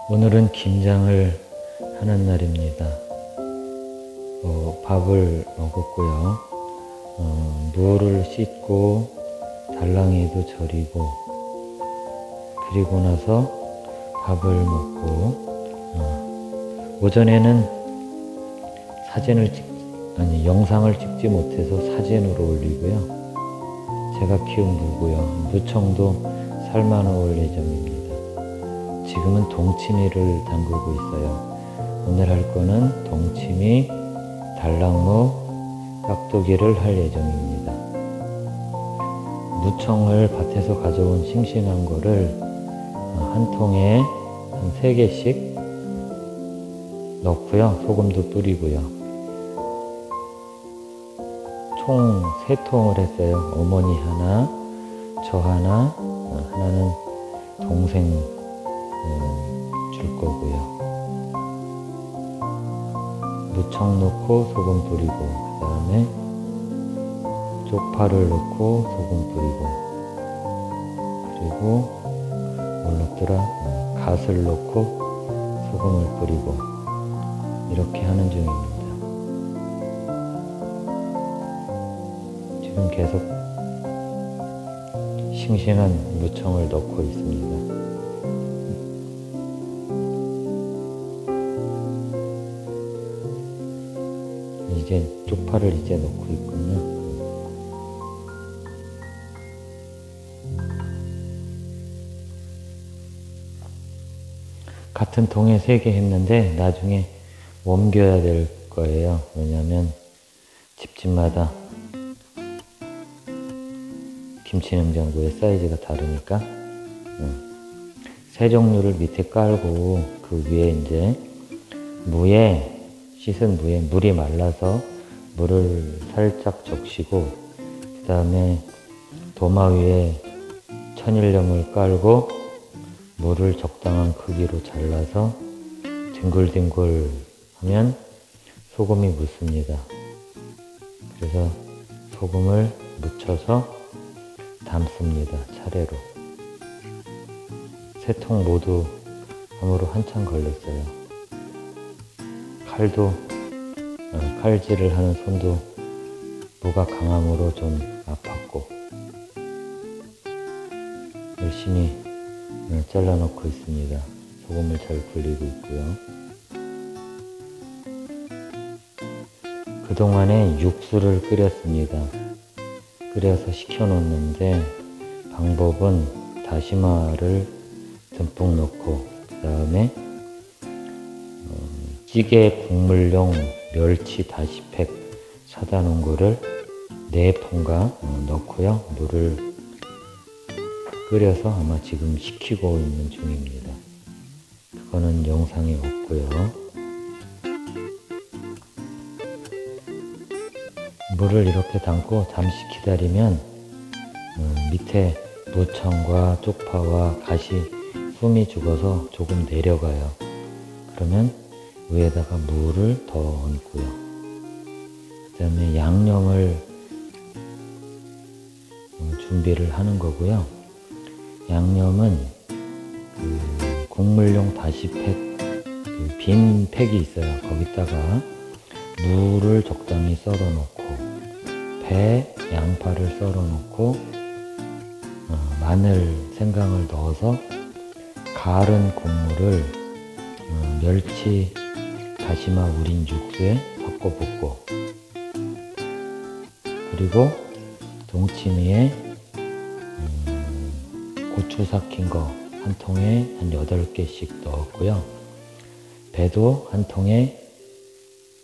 오늘은 김장을 하는 날입니다. 밥을 먹었고요. 무를 씻고 달랑이도 절이고 그리고 나서 밥을 먹고 오전에는 영상을 찍지 못해서 사진으로 올리고요. 제가 키운 무고요. 무청도 삶아 놓을 예정입니다. 지금은 동치미를 담그고 있어요. 오늘 할 거는 동치미, 달랑무, 깍두기를 할 예정입니다. 무청을 밭에서 가져온 싱싱한 거를 한 통에 한 3개씩 넣고요. 소금도 뿌리고요. 총 3통을 했어요. 어머니 하나, 저 하나, 하나는 동생 줄 거고요. 무청 넣고 소금 뿌리고 그 다음에 쪽파를 넣고 소금 뿌리고 그리고 뭘 넣더라? 갓을 넣고 소금을 뿌리고 이렇게 하는 중입니다. 지금 계속 싱싱한 무청을 넣고 있습니다. 이제 쪽파를 이제 넣고 있군요. 같은 통에 3개 했는데 나중에 옮겨야 될 거예요. 왜냐면 집집마다 김치냉장고의 사이즈가 다르니까 3종류를 밑에 깔고 그 위에 이제 씻은 무에 물이 말라서 물을 살짝 적시고 그 다음에 도마 위에 천일염을 깔고 물을 적당한 크기로 잘라서 뒹굴뒹굴 하면 소금이 묻습니다. 그래서 소금을 묻혀서 담습니다. 차례로. 3통 모두 함으로 한참 걸렸어요. 칼질을 하는 손도 무가 강함으로 좀 아팠고 열심히 잘라 놓고 있습니다. 소금을 잘 굴리고 있고요. 그동안에 육수를 끓였습니다. 끓여서 식혀 놓는데 방법은 다시마를 듬뿍 넣고 그 다음에 찌개 국물용 멸치 다시팩 사다 놓은 거를 4폰가 넣고요. 물을 끓여서 아마 지금 식히고 있는 중입니다. 그거는 영상에 없고요. 물을 이렇게 담고 잠시 기다리면 밑에 무청과 쪽파와 갓이 숨이 죽어서 조금 내려가요. 그러면 위에다가 무를 더 얹고요. 그 다음에 양념을 준비를 하는 거고요. 양념은 국물용 다시팩 빈 팩이 있어요. 거기다가 무를 적당히 썰어 놓고 배, 양파를 썰어 놓고 마늘, 생강을 넣어서 갈은 국물을 멸치, 다시마 우린 육수에 섞어 붓고 그리고 동치미에 고추 삭힌 거 한 통에 한 8개씩 넣었고요. 배도 한 통에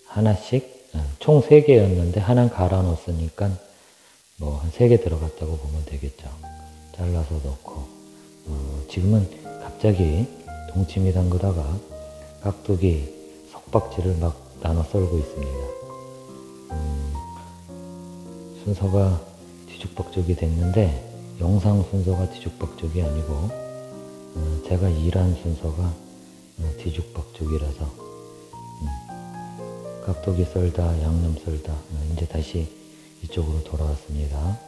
하나씩 총 3개였는데 하나 갈아 넣었으니까 뭐 한 3개 들어갔다고 보면 되겠죠. 잘라서 넣고 지금은 갑자기 동치미 담그다가 깍두기, 석박지를 막 나눠 썰고 있습니다. 순서가 뒤죽박죽이 됐는데 영상 순서가 뒤죽박죽이 아니고 제가 일한 순서가 뒤죽박죽이라서 깍두기 썰다, 양념 썰다 이제 다시 이쪽으로 돌아왔습니다.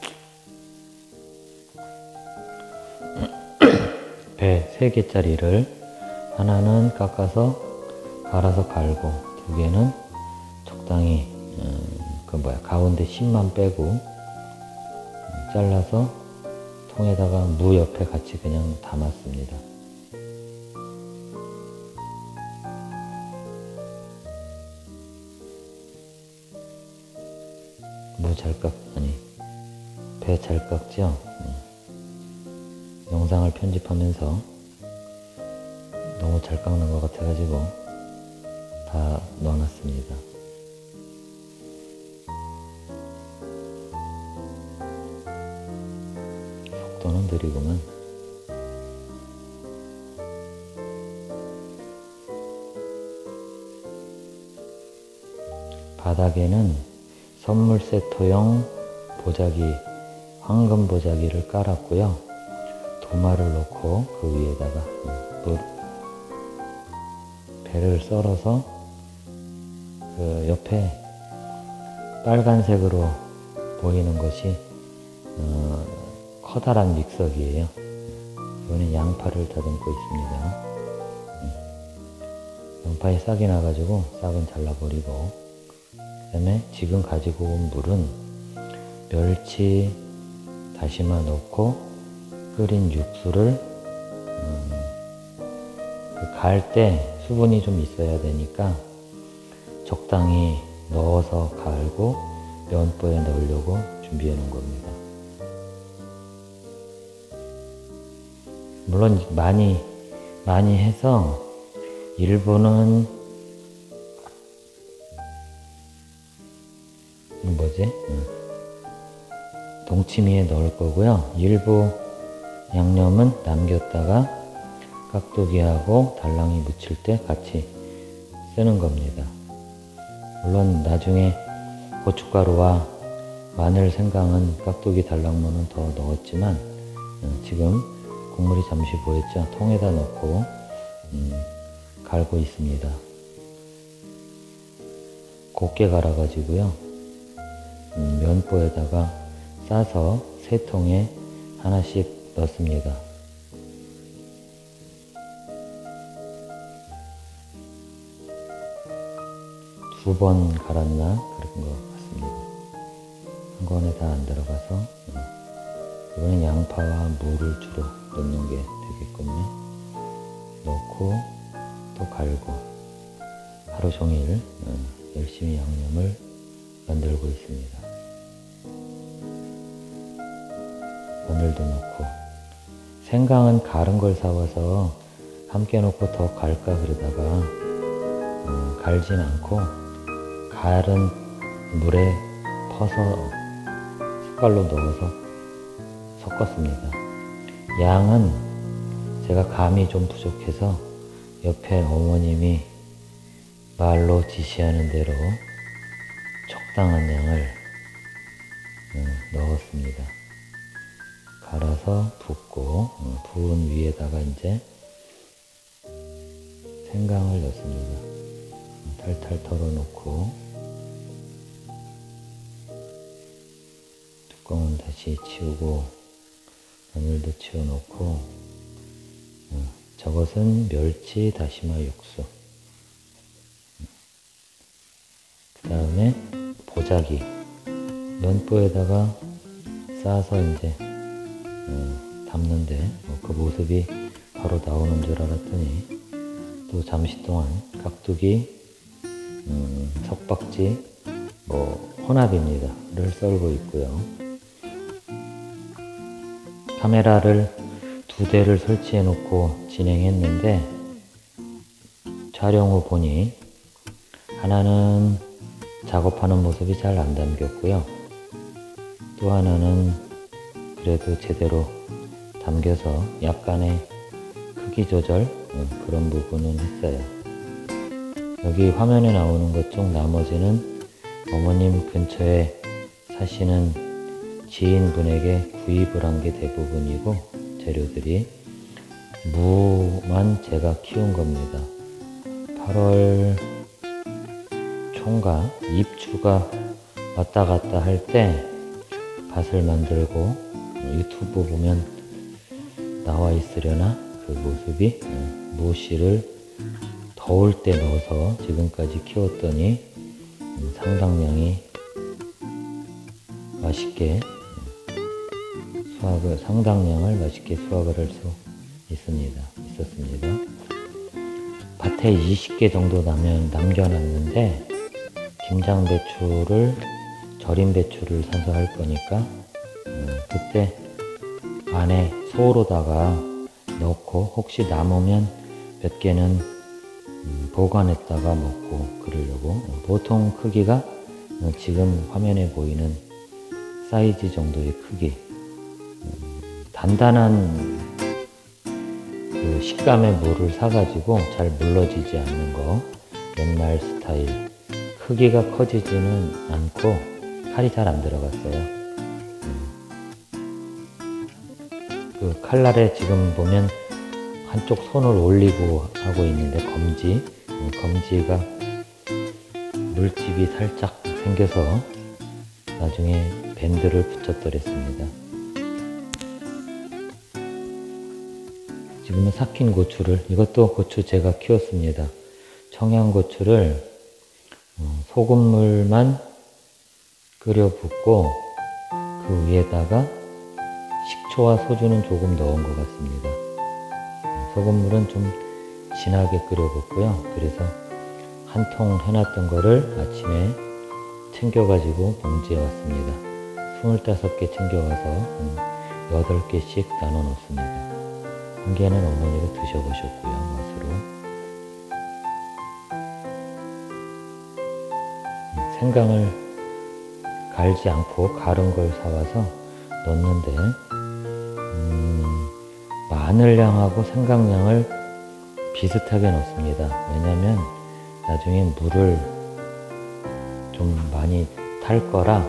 배 3개짜리를 하나는 깎아서 갈아서 갈고, 두 개는 적당히 가운데芯만 빼고 잘라서 통에다가 무 옆에 같이 그냥 담았습니다. 배 잘 깎죠? 영상을 편집하면서 너무 잘 깎는 것 같아가지고 다 넣어놨습니다. 속도는 느리구만. 바닥에는 선물 세트용 보자기, 황금 보자기를 깔았고요. 도마를 놓고 그 위에다가 배를 썰어서 그 옆에 빨간색으로 보이는 것이 커다란 믹서기예요. 이거는 양파를 다듬고 있습니다. 양파에 싹이 나가지고 싹은 잘라버리고, 그 다음에 지금 가지고 온 물은 멸치, 다시마 넣고 끓인 육수를 갈 때 수분이 좀 있어야 되니까 적당히 넣어서 갈고 면보에 넣으려고 준비해 놓은 겁니다. 물론 많이 해서 일부는 동치미에 넣을 거고요. 일부 양념은 남겼다가 깍두기하고 달랑이 무칠 때 같이 쓰는 겁니다. 물론 나중에 고춧가루와 마늘, 생강은 깍두기, 달랑무는 더 넣었지만 지금 국물이 잠시 보였죠? 통에다 넣고 갈고 있습니다. 곱게 갈아가지고요. 면보에다가 싸서 세 통에 하나씩 넣습니다. 두 번 갈았나 그런 것 같습니다. 한 번에 다 안 들어가서 이번엔 양파와 무를 주로 넣는 게 되겠군요. 넣고 또 갈고 하루 종일 열심히 양념을 만들고 있습니다. 마늘도 넣고, 생강은 갈은 걸 사와서 함께 넣고 더 갈까 그러다가 갈진 않고 갈은 물에 퍼서 숟갈로 넣어서 섞었습니다. 양은 제가 감이 좀 부족해서 옆에 어머님이 말로 지시하는 대로 적당한 양을 넣었습니다. 갈아서 붓고 부은 위에다가 이제 생강을 넣습니다. 탈탈 털어놓고 뚜껑은 다시 치우고 마늘도 치워놓고 저것은 멸치 다시마 육수, 그 다음에 보자기 면보에다가 싸서 이제 담는데 그 모습이 바로 나오는 줄 알았더니 또 잠시 동안 깍두기, 석박지, 혼합입니다.를 썰고 있고요. 카메라를 2대를 설치해 놓고 진행했는데 촬영 후 보니 하나는 작업하는 모습이 잘 안 담겼고요. 또 하나는 그래도 제대로 담겨서 약간의 크기 조절 그런 부분은 했어요. 여기 화면에 나오는 것 중 나머지는 어머님 근처에 사시는 지인분에게 구입을 한 게 대부분이고, 재료들이 무만 제가 키운 겁니다. 8월 총각 입추가 왔다 갔다 할 때 밭을 만들고 유튜브 보면 나와 있으려나 그 모습이 무씨를 더울 때 넣어서 지금까지 키웠더니 상당량이 맛있게 상당량을 맛있게 수확을 할 수 있었습니다. 밭에 20개 정도 남겨놨는데 김장배추를 절임 배추를 사서 할 거니까 그때 안에 소로다가 넣고 혹시 남으면 몇 개는 보관했다가 먹고 그러려고. 보통 크기가 지금 화면에 보이는 사이즈 정도의 크기, 단단한 그 식감의 무를 사가지고 잘 물러지지 않는 거, 옛날 스타일. 크기가 커지지는 않고 칼이 잘 안 들어갔어요. 그 칼날에 지금 보면 한쪽 손을 올리고 하고 있는데 검지가 물집이 살짝 생겨서 나중에 밴드를 붙였더랬습니다. 지금은 삭힌 고추를, 이것도 고추 제가 키웠습니다. 청양고추를 소금물만 끓여 붓고 그 위에다가 식초와 소주는 조금 넣은 것 같습니다. 소금물은 좀 진하게 끓여 붓고요. 그래서 한 통 해놨던 거를 아침에 챙겨가지고 봉지에 왔습니다. 25개 챙겨와서 한 8개씩 나눠 놓습니다. 한 개는 어머니가 드셔보셨고요, 맛으로. 생강을 갈지 않고 갈은 걸 사와서 넣었는데 마늘량하고 생강량을 비슷하게 넣습니다. 왜냐면 나중에 물을 좀 많이 탈 거라.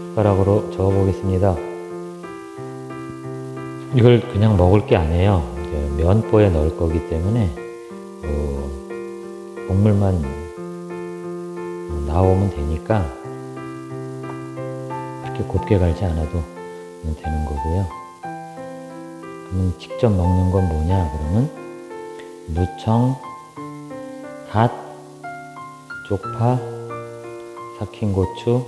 숟가락으로 저어 보겠습니다. 이걸 그냥 먹을 게 아니에요. 면보에 넣을 거기 때문에 국물만 나오면 되니까 그렇게 곱게 갈지 않아도 되는 거고요. 그러면 직접 먹는 건 뭐냐 그러면 무청, 갓, 쪽파, 삭힌 고추,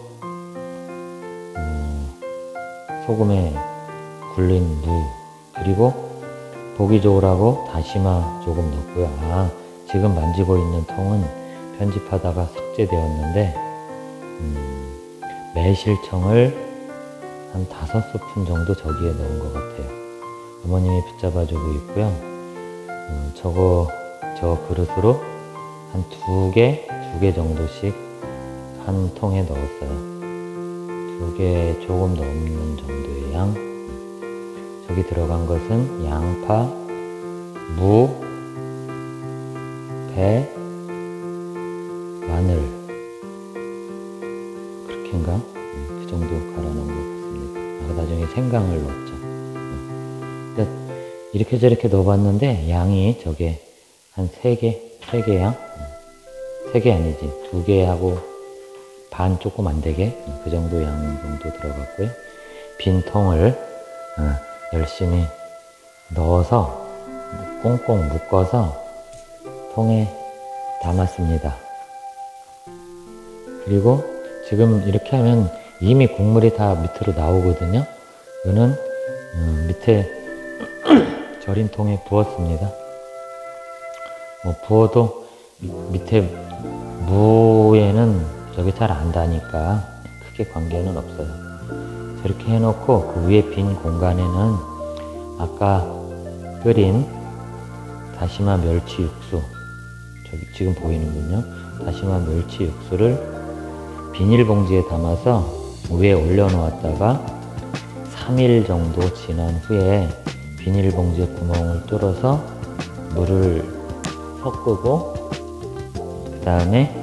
소금에 굴린 무, 그리고 보기 좋으라고 다시마 조금 넣고요. 지금 만지고 있는 통은 편집하다가 삭제되었는데 매실청을 한 5스푼 정도 저기에 넣은 것 같아요. 어머님이 붙잡아 주고 있고요. 저 그릇으로 한 2개 정도씩 한 통에 넣었어요. 2개 조금 넘는 정도의 양. 저기 들어간 것은 양파, 무, 배, 마늘, 그렇게인가? 그 정도 갈아놓은 것 같습니다. 나중에 생강을 넣었죠. 그러니까 이렇게 저렇게 넣어봤는데 양이 저게 한 3개 양? 3개 아니지, 2개하고 반 조금 안 되게 그 정도 양 정도 들어갔고요. 빈 통을 열심히 넣어서 꽁꽁 묶어서 통에 담았습니다. 그리고 지금 이렇게 하면 이미 국물이 다 밑으로 나오거든요. 이거는 밑에 절임통에 부었습니다. 부어도 밑에 무에는 저게 잘 안 닿으니까 크게 관계는 없어요. 저렇게 해놓고 그 위에 빈 공간에는 아까 끓인 다시마 멸치 육수, 저기 지금 보이는군요. 다시마 멸치 육수를 비닐봉지에 담아서 위에 올려놓았다가 3일 정도 지난 후에 비닐봉지에 구멍을 뚫어서 물을 섞고 그 다음에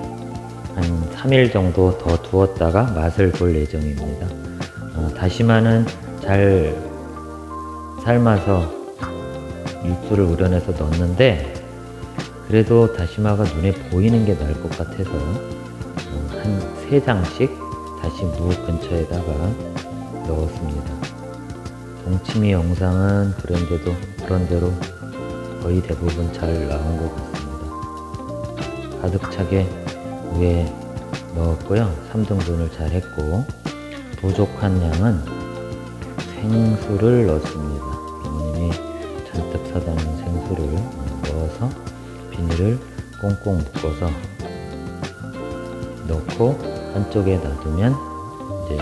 한 3일 정도 더 두었다가 맛을 볼 예정입니다. 다시마는 잘 삶아서 육수를 우려내서 넣었는데 그래도 다시마가 눈에 보이는 게 나을 것 같아서 한 3장씩 다시 무 근처에다가 넣었습니다. 동치미 영상은 그런대로 거의 대부분 잘 나온 것 같습니다. 가득 차게 위에 넣었고요. 3등분을 잘 했고, 부족한 양은 생수를 넣습니다. 어머님이 잔뜩 사다 놓은 생수를 넣어서 비닐을 꽁꽁 묶어서 넣고 한쪽에 놔두면 이제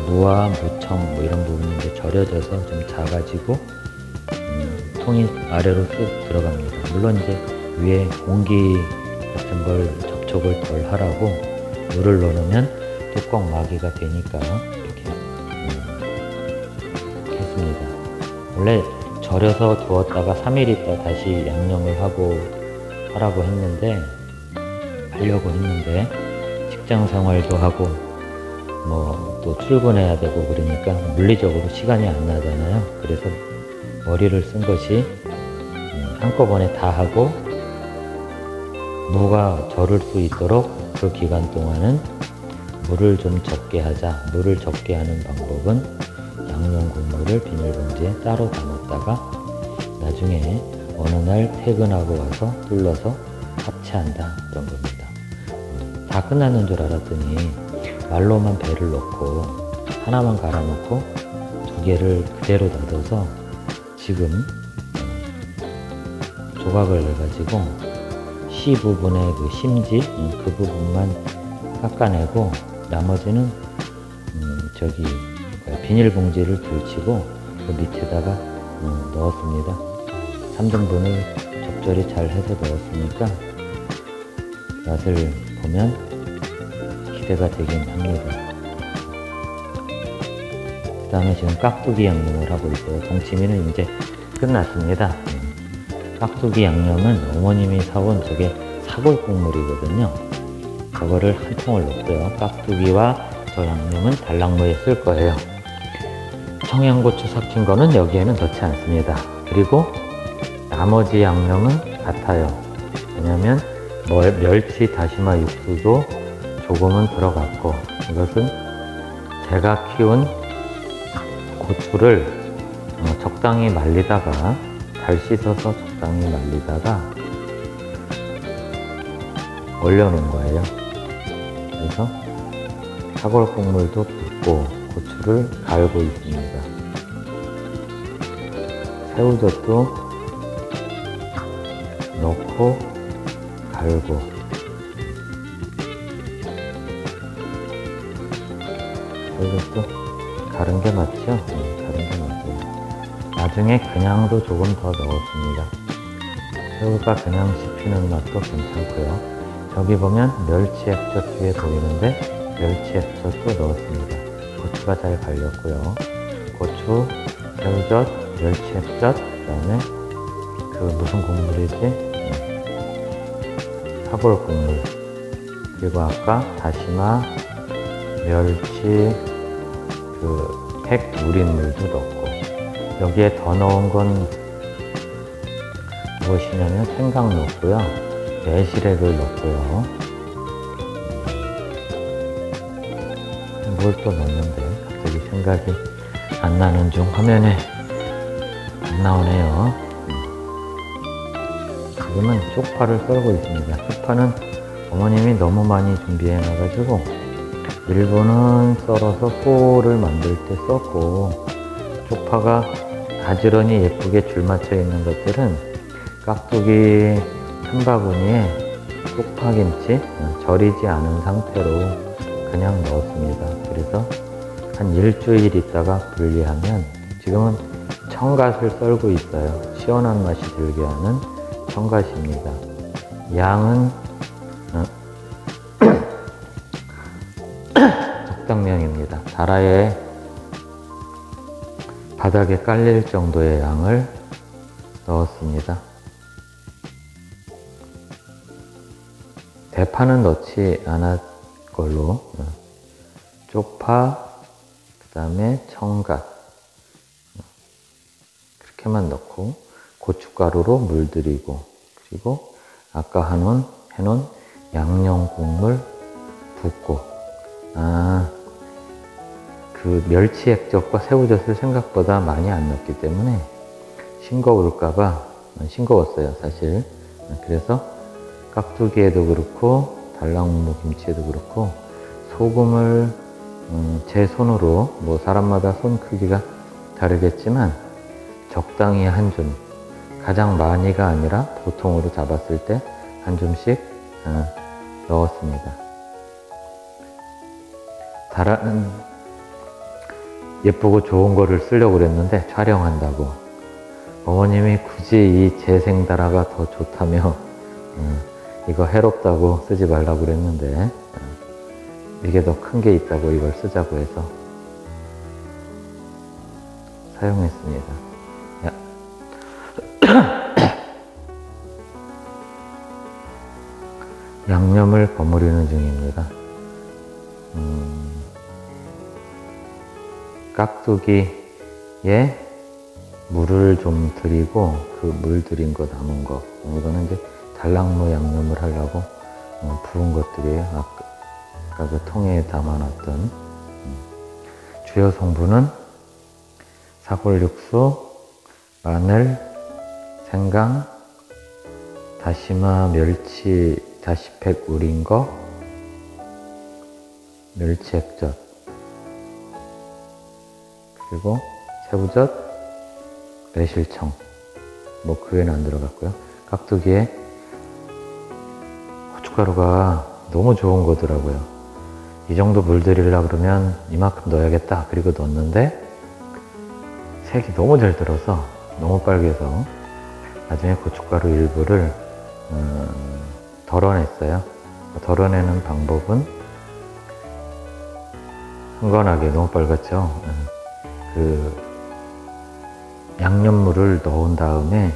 무와 무청 뭐 이런 부분이 이제 절여져서 좀 작아지고 통이 아래로 쑥 들어갑니다. 물론 이제 위에 공기 같은 걸 접촉을 덜 하라고 물을 넣으면 뚜껑 마개가 되니까 이렇게 했습니다. 원래 절여서 두었다가 3일 있다 다시 양념을 하라고 했는데, 하려고 했는데 직장 생활도 하고 뭐 또 출근해야 되고 그러니까 물리적으로 시간이 안 나잖아요. 그래서 머리를 쓴 것이 한꺼번에 다 하고 무가 절을 수 있도록 그 기간 동안은 물을 좀 적게 하자. 물을 적게 하는 방법은 양념 국물을 비닐봉지에 따로 담았다가 나중에 어느 날 퇴근하고 와서 뚫러서 합체한다, 그런 겁니다. 다 끝났는 줄 알았더니 말로만 배를 넣고 하나만 갈아 넣고 2개를 그대로 놔둬서 지금 조각을 내가지고 C 부분의 그 심지 그 부분만 깎아내고 나머지는 비닐봉지를 들치고 그 밑에다가 넣었습니다. 3등분을 적절히 잘 해서 넣었으니까 맛을 보면 기대가 되긴 합니다. 그 다음에 지금 깍두기 양념을 하고 있어요. 동치미는 이제 끝났습니다. 깍두기 양념은 어머님이 사온 저게 사골 국물이거든요. 저거를 한 통을 넣고요. 깍두기와 저 양념은 달랑무에 쓸 거예요. 청양고추 삭힌 거는 여기에는 넣지 않습니다. 그리고 나머지 양념은 같아요. 왜냐면 멸치 다시마 육수도 조금은 들어갔고, 이것은 제가 키운 고추를 적당히 말리다가 잘 씻어서 적당히 말리다가 얼려놓은 거예요. 그래서 사골 국물도 붓고 고추를 갈고 있습니다. 새우젓도 넣고 갈고, 새우젓도 가른 게 맞죠? 가른 게 맞아요. 나중에 그냥도 조금 더 넣었습니다. 새우가 그냥 씹히는 맛도 괜찮고요. 저기 보면 멸치 액젓 뒤에 보이는데 멸치 액젓도 넣었습니다. 고추가 잘 갈렸고요. 고추, 새우젓, 멸치 액젓, 그 다음에 그 무슨 국물이지? 사골 국물, 그리고 아까 다시마, 멸치, 팩 우린 물도 넣고, 여기에 더 넣은 건 무엇이냐면 생강 넣었고요, 매실액을 넣었고요. 뭘 또 넣었는데 갑자기 생각이 안 나는 중 화면에 안 나오네요. 지금은 쪽파를 썰고 있습니다. 쪽파는 어머님이 너무 많이 준비해 놔가지고 일부는 썰어서 소를 만들 때 썼고, 쪽파가 가지런히 예쁘게 줄 맞춰 있는 것들은 깍두기 한 바구니에 쪽파김치 절이지 않은 상태로 그냥 넣었습니다. 그래서 한 일주일 있다가 분리하면, 지금은 청갓을 썰고 있어요. 시원한 맛이 들게 하는 청갓입니다. 양은 적당량입니다. 다라에 바닥에 깔릴 정도의 양을 넣었습니다. 대파는 넣지 않을 걸로, 쪽파, 그 다음에 청갓, 그렇게만 넣고 고춧가루로 물들이고, 그리고 아까 해놓은 양념 국물 붓고, 그 멸치 액젓과 새우젓을 생각보다 많이 안 넣었기 때문에 싱거울까봐 싱거웠어요, 사실. 그래서 깍두기에도 그렇고 달랑무 김치에도 그렇고 소금을 제 손으로, 뭐 사람마다 손 크기가 다르겠지만 적당히 한 줌, 가장 많이가 아니라 보통으로 잡았을 때 한 줌씩 넣었습니다. 다른 예쁘고 좋은 거를 쓰려고 그랬는데 촬영한다고 어머님이 굳이 이 재생다라가 더 좋다며 이거 해롭다고 쓰지 말라고 그랬는데 이게 더 큰 게 있다고 이걸 쓰자고 해서 사용했습니다. 양념을 버무리는 중입니다. 깍두기에 물을 좀 들이고 그 물 들인 거 남은 거, 이거는 이제 달랑무 양념을 하려고 부은 것들이에요. 아까 그 통에 담아놨던. 주요 성분은 사골육수, 마늘, 생강, 다시마, 멸치, 다시팩 우린 거, 멸치 액젓, 그리고 새우젓, 매실청, 뭐 그 외에는 안 들어갔고요. 깍두기에 고춧가루가 너무 좋은 거더라고요. 이 정도 물 들이려고 그러면 이만큼 넣어야겠다. 그리고 넣었는데 색이 너무 잘 들어서 너무 빨개서 나중에 고춧가루 일부를 덜어냈어요. 덜어내는 방법은 흥건하게, 너무 빨갛죠. 그 양념물을 넣은 다음에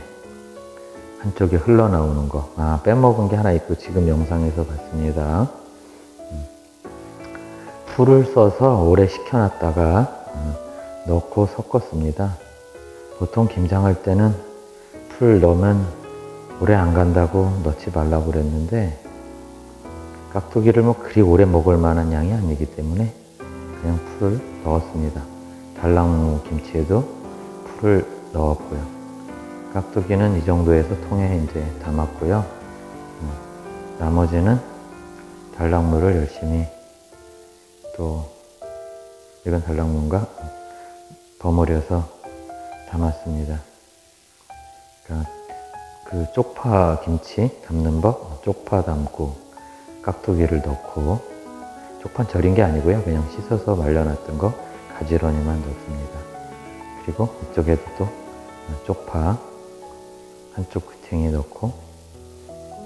한쪽에 흘러나오는 거, 빼먹은 게 하나 있고 지금 영상에서 봤습니다. 풀을 써서 오래 식혀놨다가 넣고 섞었습니다. 보통 김장할 때는 풀 넣으면 오래 안 간다고 넣지 말라고 그랬는데 깍두기를 뭐 그리 오래 먹을 만한 양이 아니기 때문에 그냥 풀을 넣었습니다. 달랑무 김치에도 풀을 넣었고요. 깍두기는 이 정도에서 통에 이제 담았고요. 나머지는 달랑무를 열심히, 또 이건 달랑무인가? 버무려서 담았습니다. 그러니까 그 쪽파 김치 담는 법, 쪽파 담고 깍두기를 넣고, 쪽파는 절인 게 아니고요, 그냥 씻어서 말려놨던 거 가지런히만 넣습니다. 그리고 이쪽에도 또 쪽파 한쪽 구탱이 넣고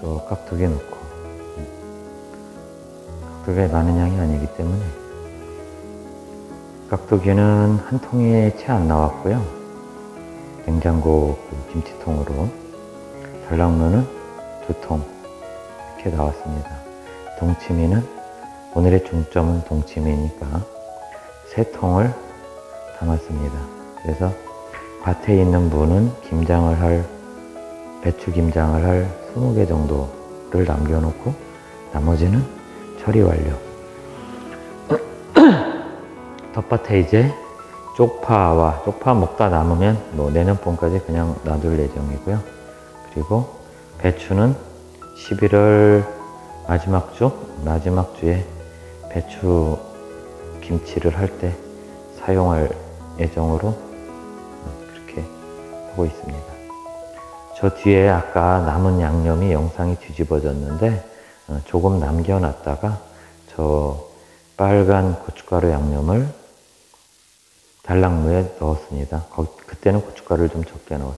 또 깍두기 넣고, 깍두기가 많은 양이 아니기 때문에 깍두기는 한 통에 채 안 나왔고요. 냉장고 그 김치통으로, 달랑무는 2통 이렇게 나왔습니다. 동치미는 오늘의 중점은 동치미니까 3통을 담았습니다. 그래서 밭에 있는 무는 김장을 할, 배추 김장을 할 20개 정도를 남겨놓고 나머지는 처리 완료. 텃밭에 이제 쪽파 먹다 남으면 뭐 내년 봄까지 그냥 놔둘 예정이고요. 그리고 배추는 11월 마지막 주에 배추 김치를 할 때 사용할 예정으로 그렇게 하고 있습니다. 저 뒤에 아까 남은 양념이 영상이 뒤집어졌는데 조금 남겨놨다가 저 빨간 고춧가루 양념을 달랑무에 넣었습니다. 그때는 고춧가루를 좀 적게 넣었어요.